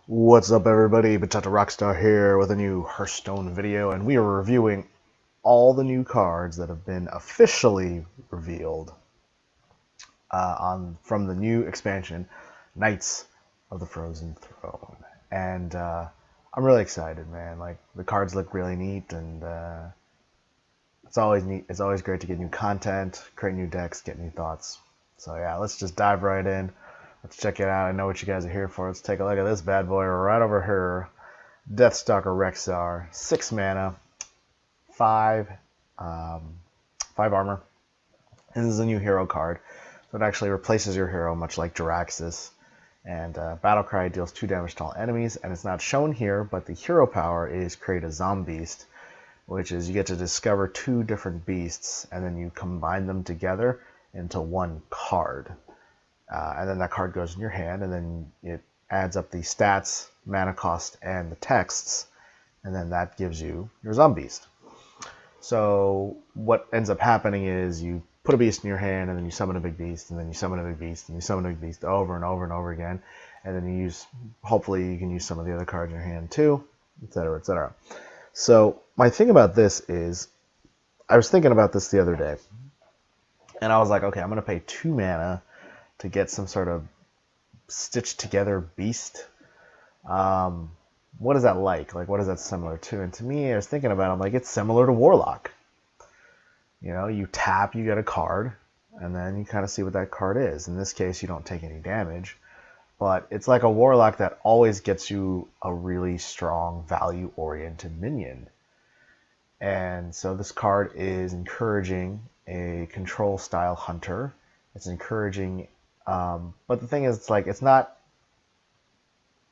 What's up, everybody? Potato Rockstar here with a new Hearthstone video, and we are reviewing all the new cards that have been officially revealed from the new expansion, Knights of the Frozen Throne. And I'm really excited, man. Like, the cards look really neat, and it's always neat. It's always great to get new content, create new decks, get new thoughts. So yeah, let's just dive right in. Let's check it out. I know what you guys are here for. Let's take a look at this bad boy right over here. Deathstalker Rexar, 6 mana, 5 armor. And this is a new hero card. So it actually replaces your hero, much like Jiraxis. And Battlecry deals 2 damage to all enemies. And it's not shown here, but the hero power is create a Zombeast, which is you get to discover 2 different beasts, and then you combine them together into one card. And then that card goes in your hand, and then it adds up the stats, mana cost, and the texts, and then that gives you your Zombeast. So what ends up happening is you put a beast in your hand, and then you summon a big beast, and then you summon a big beast, and you summon a big beast over and over and over again, and then you use, hopefully you can use some of the other cards in your hand too, etc., etc. So my thing about this is, I was thinking about this the other day, and I was like, okay, I'm going to pay 2 mana to get some sort of stitched together beast. What is that like? Like, what is that similar to? And to me, I was thinking about it, I'm like, it's similar to Warlock. You know, you tap, you get a card, and then you kind of see what that card is. In this case, you don't take any damage, but it's like a Warlock that always gets you a really strong value-oriented minion. And so this card is encouraging a control-style hunter. It's encouraging, but the thing is, it's not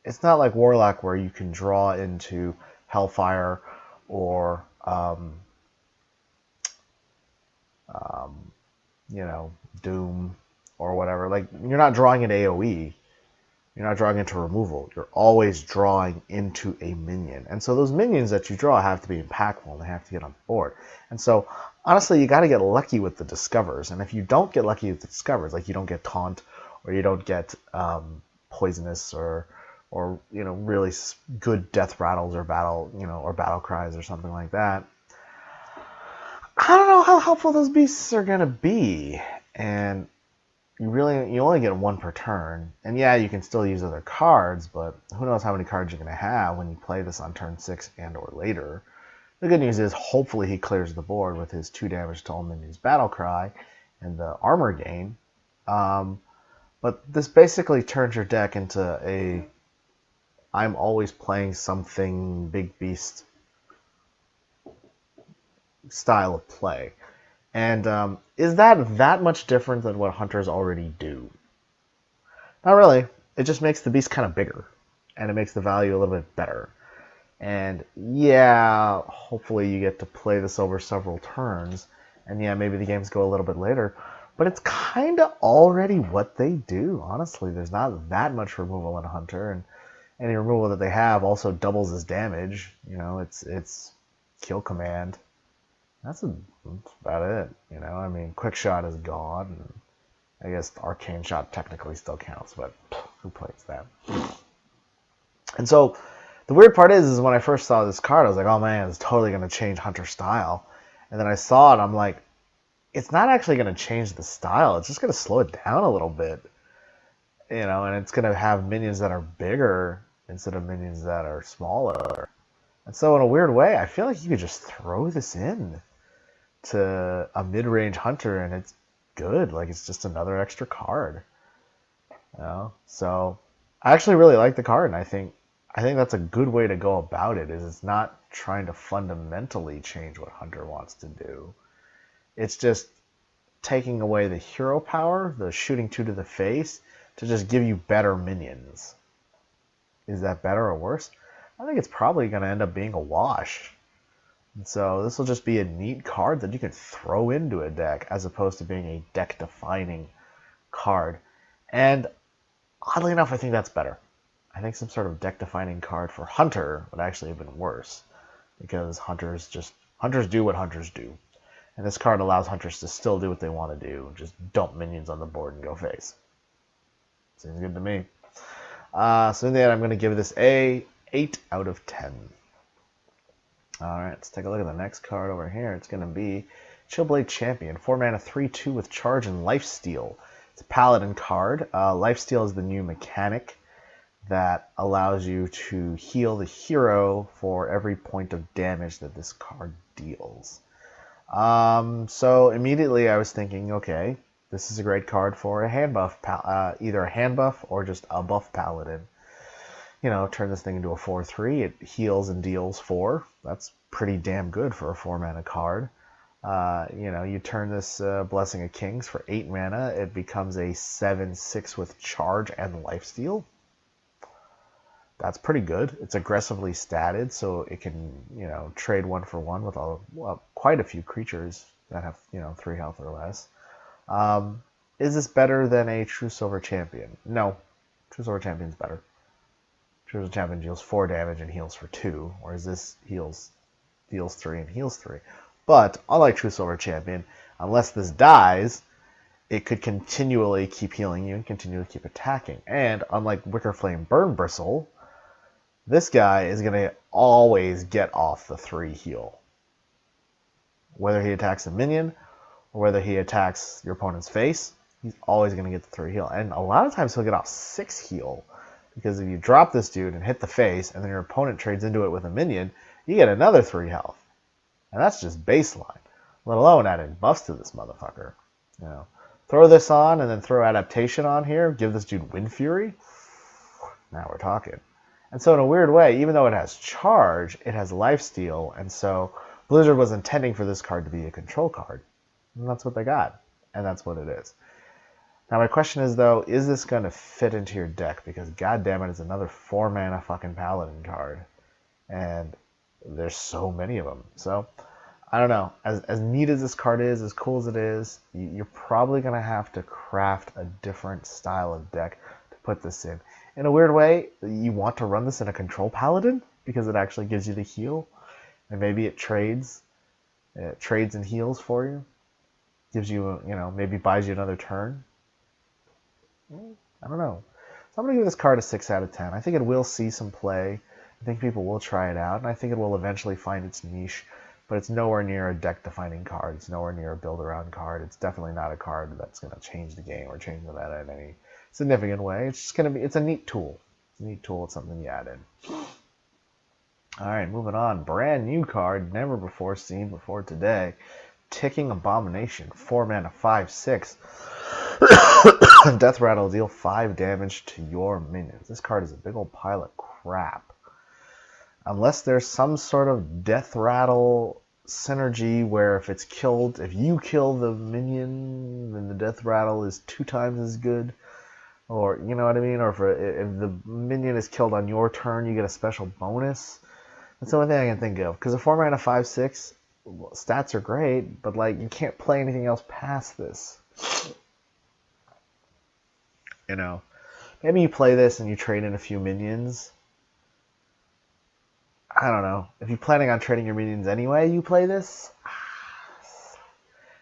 like Warlock where you can draw into Hellfire or Doom or whatever. Like, you're not drawing into AoE. You're not drawing into removal. You're always drawing into a minion. And so those minions that you draw have to be impactful, and they have to get on board. And so, honestly, you got to get lucky with the discovers. And if you don't get lucky with the discovers, like you don't get taunt, or you don't get poisonous, or really good death rattles or battle cries or something like that, I don't know how helpful those beasts are gonna be. And you only get 1 per turn, and yeah, you can still use other cards, but who knows how many cards you're going to have when you play this on turn 6 and or later. The good news is, hopefully he clears the board with his 2 damage to all minions battle cry and the armor gain. But this basically turns your deck into a I'm always playing something big beast style of play. And is that much different than what hunters already do? Not really. It just makes the beast kind of bigger, and it makes the value a little bit better. And yeah, hopefully you get to play this over several turns, and yeah, maybe the games go a little bit later, but it's kind of already what they do, honestly. There's not that much removal in a hunter, and any removal that they have also doubles his damage. It's kill command. That's about it, I mean, Quick Shot is gone. And I guess Arcane Shot technically still counts, but who plays that? And so the weird part is when I first saw this card, I was like, oh man, it's totally going to change Hunter style. And then I saw it, I'm like, it's not actually going to change the style. It's just going to slow it down a little bit. And it's going to have minions that are bigger instead of minions that are smaller. And so in a weird way, I feel like you could just throw this in to a mid-range hunter, and it's good. Like, it's just another extra card. So I actually really like the card, and I think that's a good way to go about it. Is it's not trying to fundamentally change what hunter wants to do. It's just taking away the hero power, the shooting 2 to the face, to just give you better minions. Is that better or worse? I think it's probably going to end up being a wash. And so this will just be a neat card that you can throw into a deck, as opposed to being a deck-defining card. And oddly enough, I think that's better. I think some sort of deck-defining card for Hunter would actually have been worse, because hunters do what hunters do. And this card allows hunters to still do what they want to do, just dump minions on the board and go face. Seems good to me. So in the end, I'm going to give this a 8 out of 10. Alright, let's take a look at the next card over here. It's going to be Chillblade Champion. 4 mana, 3/2 with charge and lifesteal. It's a paladin card. Lifesteal is the new mechanic that allows you to heal the hero for every point of damage that this card deals. So immediately I was thinking, okay, this is a great card for a hand buff, either a hand buff or just a buff paladin. You know, turn this thing into a 4/3. It heals and deals 4. That's pretty damn good for a 4 mana card. You know, you turn this Blessing of Kings for 8 mana. It becomes a 7/6 with charge and lifesteal. That's pretty good. It's aggressively statted, so it can, you know, trade 1 for 1 with quite a few creatures that have, you know, 3 health or less. Is this better than a True Silver Champion? No. True Silver Champion's better. True Silver Champion deals 4 damage and heals for 2, whereas this deals 3 and heals 3. But, unlike True Silver Champion, unless this dies, it could continually keep healing you and continually keep attacking. And, unlike Wicker Flame Burn Bristle, this guy is going to always get off the 3 heal. Whether he attacks a minion, or whether he attacks your opponent's face, he's always going to get the 3 heal. And a lot of times he'll get off 6 heal. Because if you drop this dude and hit the face, and then your opponent trades into it with a minion, you get another 3 health. And that's just baseline. Let alone adding buffs to this motherfucker. You know, throw this on and then throw adaptation on here. Give this dude Wind Fury. Now we're talking. And so in a weird way, even though it has charge, it has lifesteal. And so Blizzard was intending for this card to be a control card. And that's what they got. And that's what it is. Now my question is, though, is this going to fit into your deck? Because goddammit, it's another 4 mana fucking paladin card. And there's so many of them. So, I don't know. As neat as this card is, as cool as it is, you're probably going to have to craft a different style of deck to put this in. In a weird way, you want to run this in a control paladin because it actually gives you the heal. And maybe it trades and heals for you. Gives you, you know, maybe buys you another turn. I don't know. So I'm going to give this card a 6 out of 10. I think it will see some play. I think people will try it out, and I think it will eventually find its niche, but it's nowhere near a deck-defining card. It's nowhere near a build-around card. It's definitely not a card that's going to change the game or change the meta in any significant way. It's just going to be, it's a neat tool. It's a neat tool. It's something you add in. All right, moving on. Brand new card, never before seen before today. Ticking Abomination, 4 mana, 5/6. Death Rattle, deal 5 damage to your minions. This card is a big old pile of crap. Unless there's some sort of Death Rattle synergy where if you kill the minion, then the Death Rattle is 2 times as good. Or, you know what I mean? Or if the minion is killed on your turn, you get a special bonus. That's the only thing I can think of. Because a 4 mana 5/6, stats are great, but like you can't play anything else past this. You know, maybe you play this and you trade in a few minions. I don't know. If you're planning on trading your minions anyway, you play this.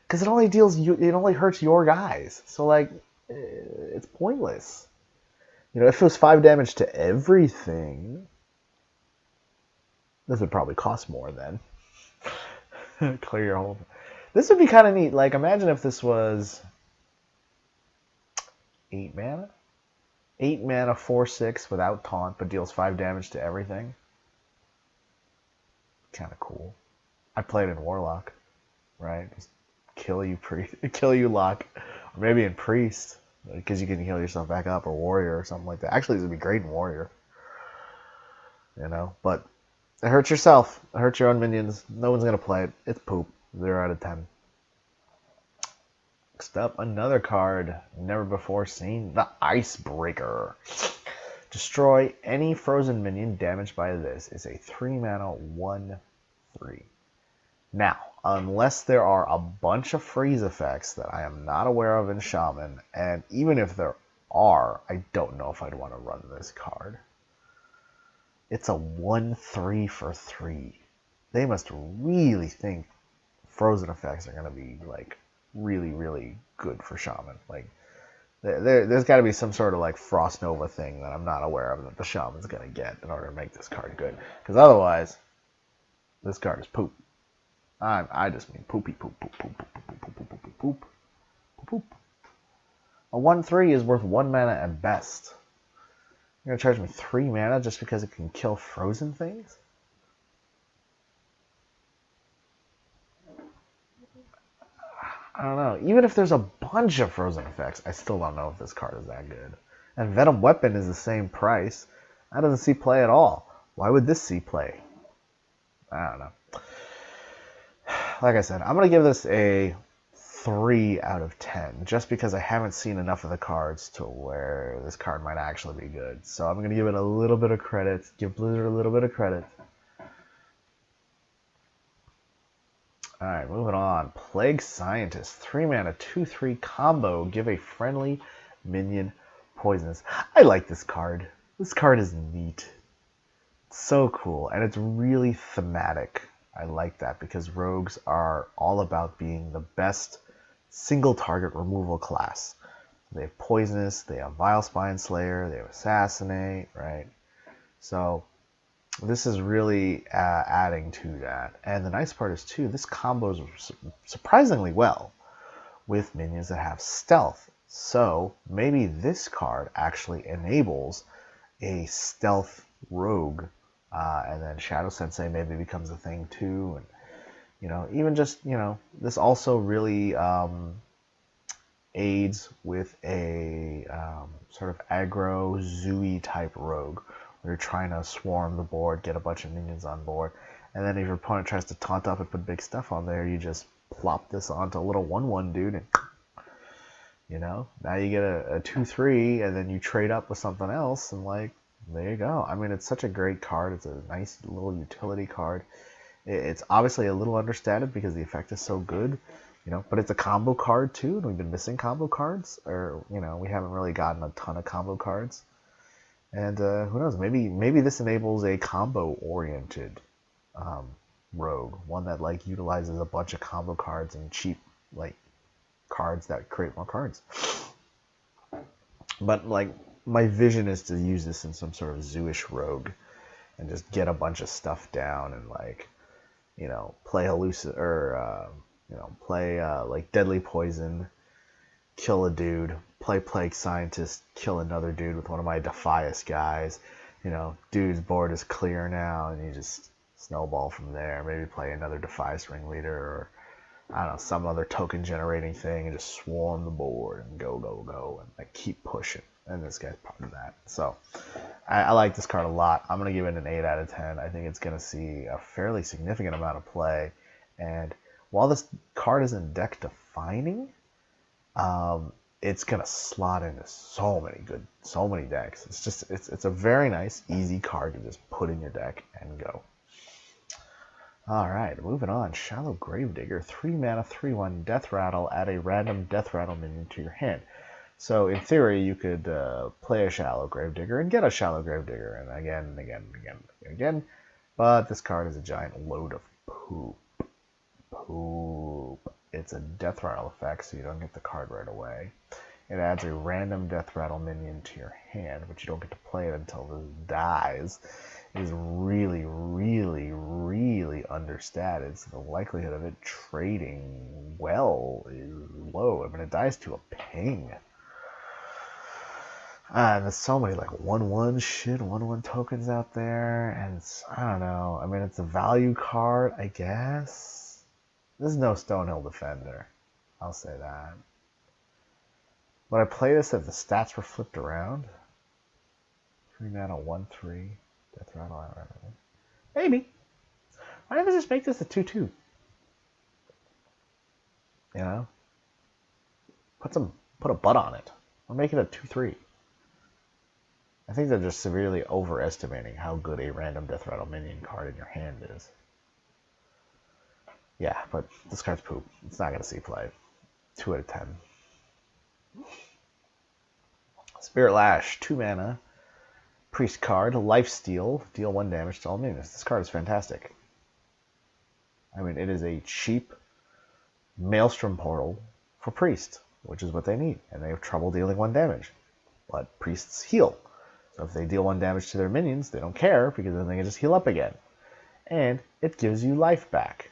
Because it only hurts your guys. So like, it's pointless. You know, if it was 5 damage to everything, this would probably cost more then. Clear your whole... This would be kind of neat. Like, imagine if this was 8 mana? 8 mana, 4/6 without taunt, but deals 5 damage to everything. Kind of cool. I played in Warlock, right? Just kill you Lock, or maybe in Priest, because you can heal yourself back up, or Warrior or something like that. Actually, this would be great in Warrior. You know, but it hurts yourself. It hurts your own minions. No one's gonna play it. It's poop. 0 out of 10. Next up, another card never before seen, the Icebreaker. Destroy any frozen minion damaged by this. Is a 3 mana 1/3. Now, unless there are a bunch of freeze effects that I am not aware of in Shaman, and even if there are, I don't know if I'd want to run this card. It's a 1/3 for 3. They must really think frozen effects are going to be like really, really good for Shaman. Like, There's got to be some sort of like Frost Nova thing that I'm not aware of that the Shaman's going to get in order to make this card good. Because otherwise, this card is poop. I just mean poopy poop poop poop poop poop poop poop poop poop poop. A 1/3 is worth 1 mana at best. You're going to charge me 3 mana just because it can kill frozen things? I don't know. Even if there's a bunch of frozen effects, I still don't know if this card is that good. And Venom Weapon is the same price. That doesn't see play at all. Why would this see play? I don't know. Like I said, I'm going to give this a 3 out of 10, just because I haven't seen enough of the cards to where this card might actually be good. So I'm going to give it a little bit of credit, give Blizzard a little bit of credit. Alright, moving on. Plague Scientist, 3 mana, 2/3 combo, give a friendly minion poisonous. I like this card. This card is neat. It's so cool, and it's really thematic. I like that because rogues are all about being the best single target removal class. They have Poisonous, they have Vile Spine Slayer, they have Assassinate, right? So this is really adding to that. And the nice part is, too, this combos surprisingly well with minions that have stealth. So maybe this card actually enables a stealth rogue. And then Shadow Sensei maybe becomes a thing, too. And, you know, even just, you know, this also really aids with a sort of aggro, zooey type rogue, where you're trying to swarm the board, get a bunch of minions on board, and then if your opponent tries to taunt up and put big stuff on there, you just plop this onto a little 1/1 dude, and, you know, now you get a 2/3, and then you trade up with something else, and, like, there you go. I mean, it's such a great card. It's a nice little utility card. It's obviously a little understated because the effect is so good, you know, but it's a combo card too, and we've been missing combo cards, or, you know, we haven't really gotten a ton of combo cards. And who knows, maybe this enables a combo-oriented rogue, one that, like, utilizes a bunch of combo cards and cheap, like, cards that create more cards. But, like, my vision is to use this in some sort of zooish rogue and just get a bunch of stuff down and, like, you know, play like Deadly Poison, kill a dude, play Plague Scientist, kill another dude with one of my Defias guys. You know, dude's board is clear now, and you just snowball from there. Maybe play another Defias Ringleader, or, I don't know, some other token generating thing, and just swarm the board and go, and, like, keep pushing. And this guy's part of that. So I like this card a lot. I'm going to give it an 8 out of 10. I think it's going to see a fairly significant amount of play. And while this card isn't deck defining, it's going to slot into so many decks. It's a very nice, easy card to just put in your deck and go. Alright, moving on. Shallow Gravedigger, 3 mana, 3/1, Death Rattle, add a random Death Rattle minion to your hand. So in theory, you could play a Shallow Gravedigger and get a Shallow Gravedigger, and again. But this card is a giant load of poop. It's a Death Rattle effect, so you don't get the card right away. It adds a random Death Rattle minion to your hand, but you don't get to play it until this dies. It is really, really, really understated, so the likelihood of it trading well is low. I mean, it dies to a ping. And there's so many, like, 1/1 tokens out there, and I don't know. I mean, it's a value card, I guess. This is no Stonehill Defender. I'll say that. Would I play this if the stats were flipped around? 3 mana, 1/3. Death Rattle, maybe. Why don't they just make this a 2/2? You know? Put a butt on it. Or make it a 2/3. I think they're just severely overestimating how good a random Death Rattle minion card in your hand is. Yeah, but this card's poop. It's not going to see play. 2 out of 10. Spirit Lash, 2 mana. Priest card, Lifesteal, deal 1 damage to all minions. This card is fantastic. I mean, it is a cheap Maelstrom Portal for Priest. which is what they need, and they have trouble dealing 1 damage. But priests heal. So if they deal 1 damage to their minions, they don't care, because then they can just heal up again. And it gives you life back.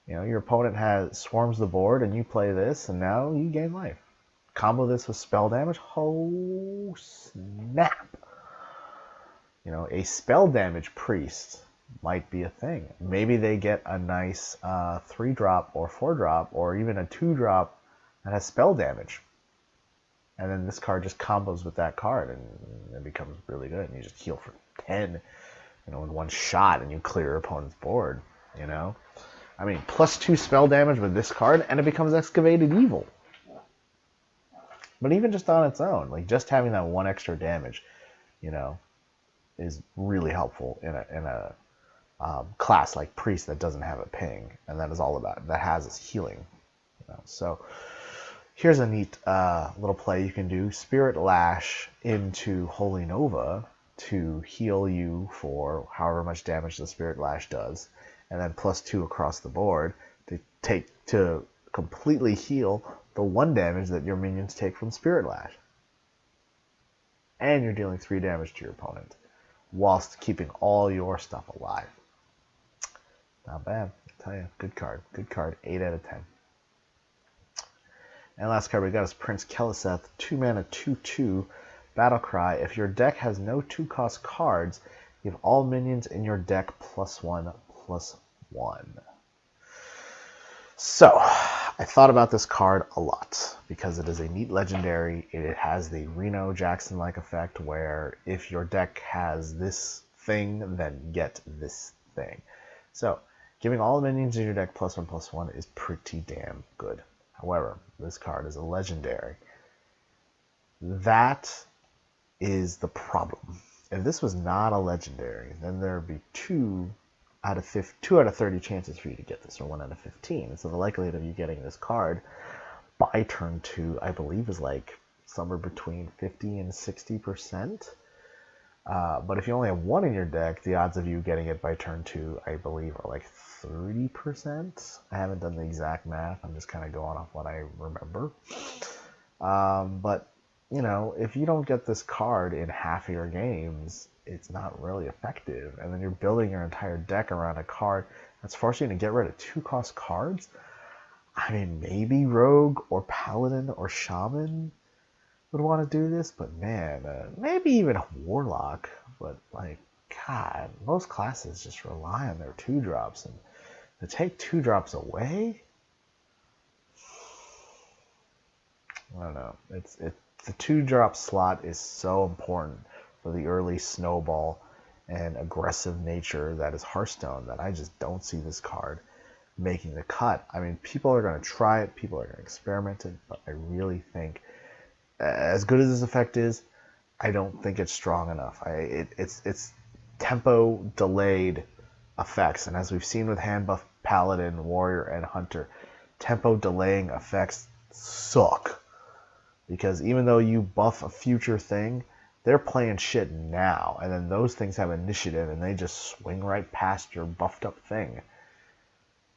You know, your opponent swarms the board, and you play this, and now you gain life. Combo this with spell damage. Oh, snap! You know, a spell damage priest might be a thing. Maybe they get a nice 3-drop or 4-drop, or even a 2-drop that has spell damage. And then this card just combos with that card, and it becomes really good. And you just heal for 10, you know, in 1 shot, and you clear your opponent's board, you know? I mean, +2 spell damage with this card, and it becomes Excavated Evil. But even just on its own, like, just having that 1 extra damage, you know, is really helpful in a class like Priest that doesn't have a ping, and that is all about, that has its healing. You know? So here's a neat little play you can do. Spirit Lash into Holy Nova to heal you for however much damage the Spirit Lash does, and then +2 across the board to completely heal the 1 damage that your minions take from Spirit Lash. And you're dealing 3 damage to your opponent, whilst keeping all your stuff alive. Not bad, I'll tell you. Good card. Good card. 8 out of 10. And last card we got is Prince Keliseth, 2 mana, 2/2, Battle Cry. If your deck has no 2-cost cards, give all minions in your deck +1/+1. So, I thought about this card a lot, because it is a neat legendary. It has the Reno Jackson-like effect, where if your deck has this thing, then get this thing. So, giving all the minions in your deck +1/+1 is pretty damn good. However, this card is a legendary. That is the problem. If this was not a legendary, then there would be 2 out of 30 chances for you to get this, or 1 out of 15. And so the likelihood of you getting this card by turn 2, I believe, is like somewhere between 50 and 60%. But if you only have 1 in your deck, the odds of you getting it by turn 2, I believe, are like 30%. I haven't done the exact math. I'm just kind of going off what I remember. But, you know, if you don't get this card in half of your games, it's not really effective. And then you're building your entire deck around a card that's forcing you to get rid of 2-cost cards. I mean, maybe Rogue or Paladin or Shaman would want to do this, but man, maybe even Warlock. But, like, God, most classes just rely on their 2-drops, and to take 2-drops away, I don't know. The 2-drop slot is so important for the early snowball and aggressive nature that is Hearthstone, that I just don't see this card making the cut. I mean, people are going to try it, people are going to experiment it, but I really think, as good as this effect is, I don't think it's strong enough. It's tempo delayed effects, and as we've seen with hand buff Paladin, Warrior, and Hunter, tempo delaying effects suck, because even though you buff a future thing, they're playing shit now, and then those things have initiative, and they just swing right past your buffed up thing.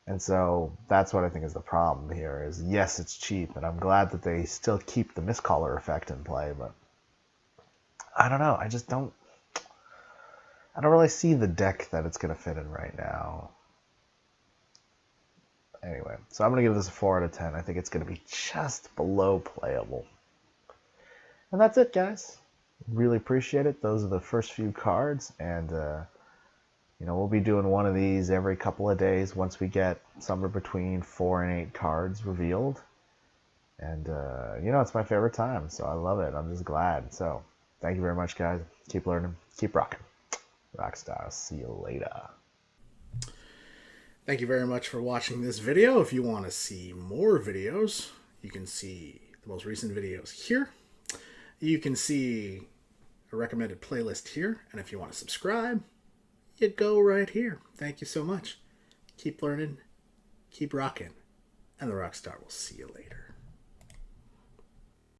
And so that's what I think is the problem here, is yes, it's cheap, and I'm glad that they still keep the Mistcaller effect in play, but I don't know, I don't really see the deck that it's going to fit in right now. Anyway, so I'm going to give this a 4 out of 10. I think it's going to be just below playable. And that's it, guys. Really appreciate it. Those are the first few cards, and you know, we'll be doing one of these every couple of days once we get somewhere between 4 and 8 cards revealed. And you know, it's my favorite time, so I love it. I'm just glad. So thank you very much, guys. Keep learning, keep rocking. Rockstar. See you later. Thank you very much for watching this video. If you want to see more videos, you can see the most recent videos here. You can see a recommended playlist here. And if you want to subscribe, you go right here. Thank you so much. Keep learning, keep rocking, and the Rockstar will see you later.